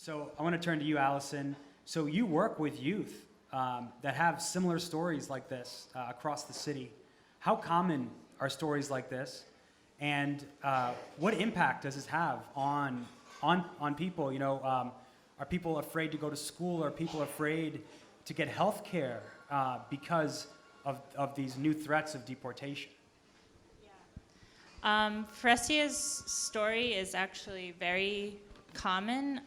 So I want to turn to you, Allison. So you work with youth that have similar stories like this across the city. How common are stories like this? And what impact does this have on people? You know, are people afraid to go to school? Are people afraid to get health care because of these new threats of deportation? Frecia's story is actually very common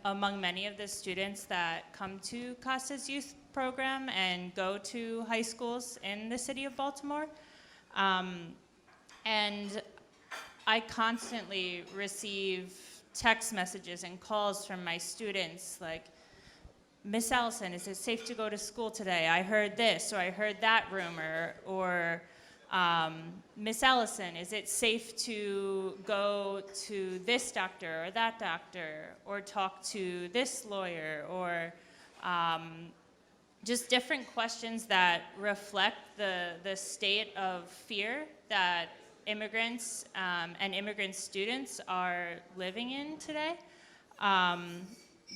among many of the students that come to Casa's youth program and go to high schools in the city of Baltimore. And I constantly receive text messages and calls from my students like, Miss Allison, is it safe to go to school today? I heard this, or I heard that rumor, or Miss Allison, is it safe to go to this doctor or that doctor, or talk to this lawyer, or just different questions that reflect the state of fear that immigrants and immigrant students are living in today.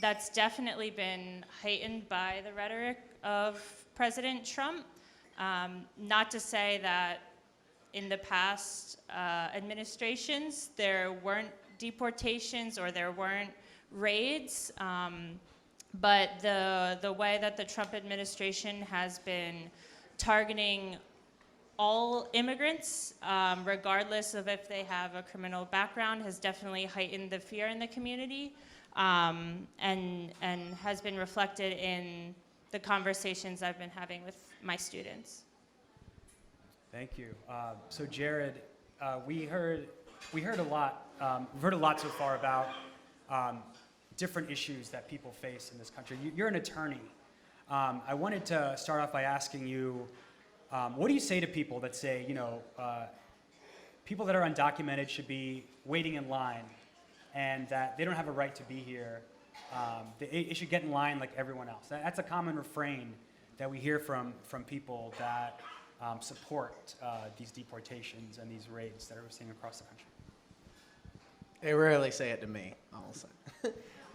That's definitely been heightened by the rhetoric of President Trump. Not to say that in the past administrations there weren't deportations or there weren't raids, but the way that the Trump administration has been targeting all immigrants, regardless of if they have a criminal background, has definitely heightened the fear in the community, and has been reflected in the conversations I've been having with my students. Thank you. So Jared, we heard a lot. We've heard a lot so far about different issues that people face in this country. You're an attorney. I wanted to start off by asking you, what do you say to people that say, you know, people that are undocumented should be waiting in line, and that they don't have a right to be here? They should get in line like everyone else. That's a common refrain that we hear from people that support these deportations and these raids that we're seeing across the country. They rarely say it to me, I'll say.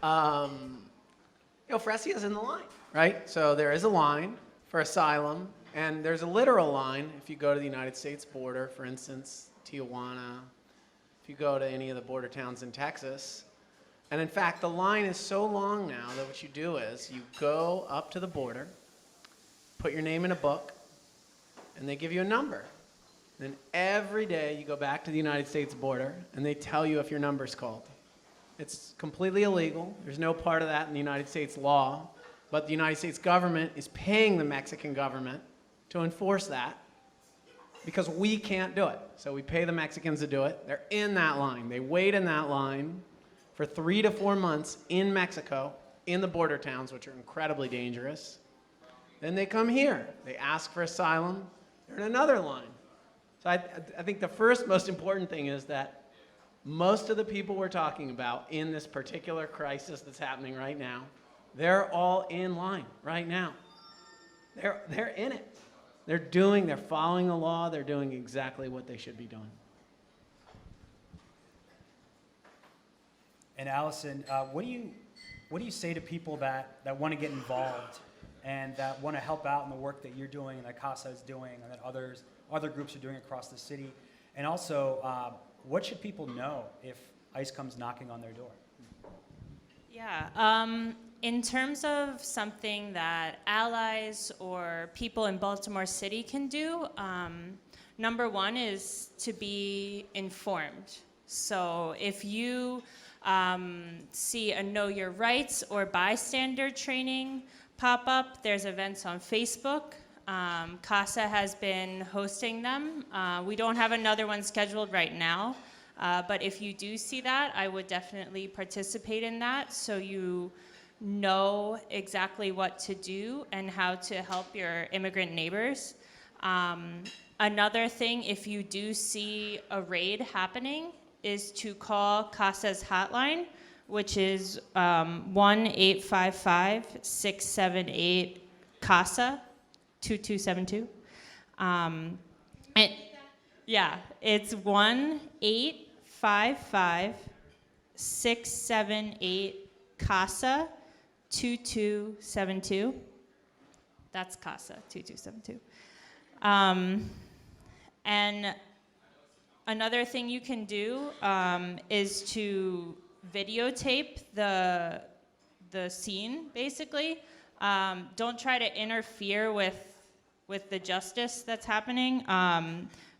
You know, Frecia's in the line, right? So there is a line for asylum, and there's a literal line if you go to the United States border, for instance, Tijuana, if you go to any of the border towns in Texas. And in fact, the line is so long now that what you do is you go up to the border, put your name in a book, and they give you a number. Then every day you go back to the United States border, and they tell you if your number's called. It's completely illegal. There's no part of that in the United States law, but the United States government is paying the Mexican government to enforce that because we can't do it. So we pay the Mexicans to do it. They're in that line. They wait in that line for 3 to 4 months in Mexico, in the border towns, which are incredibly dangerous. Then they come here. They ask for asylum. They're in another line. So I think the first most important thing is that most of the people we're talking about in this particular crisis that's happening right now, they're all in line right now. They're in it. They're following the law. They're doing exactly what they should be doing. And Allison, what do you say to people that want to get involved and that want to help out in the work that you're doing and that Casa is doing and that other groups are doing across the city? And also, what should people know if ICE comes knocking on their door? Yeah, in terms of something that allies or people in Baltimore City can do, number one is to be informed. So if you see a Know Your Rights or bystander training pop up, there's events on Facebook. Casa has been hosting them. We don't have another one scheduled right now, but if you do see that, I would definitely participate in that so you know exactly what to do and how to help your immigrant neighbors. Another thing, if you do see a raid happening, is to call Casa's hotline, which is 1-855-678-CASA. 2272. And yeah, it's 1-855-678 casa 2272. That's casa 2272. And another thing you can do is to videotape the scene, basically. Don't try to interfere with the justice that's happening,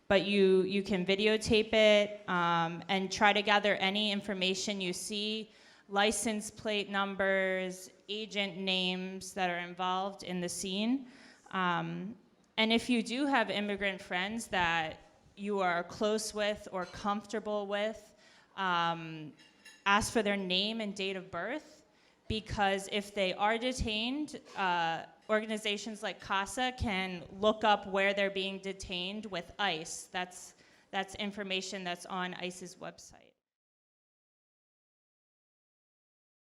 but you can videotape it and try to gather any information you see, license plate numbers, agent names that are involved in the scene. And if you do have immigrant friends that you are close with or comfortable with, ask for their name and date of birth, because if they are detained, organizations like CASA can look up where they're being detained with ICE. That's information that's on ICE's website.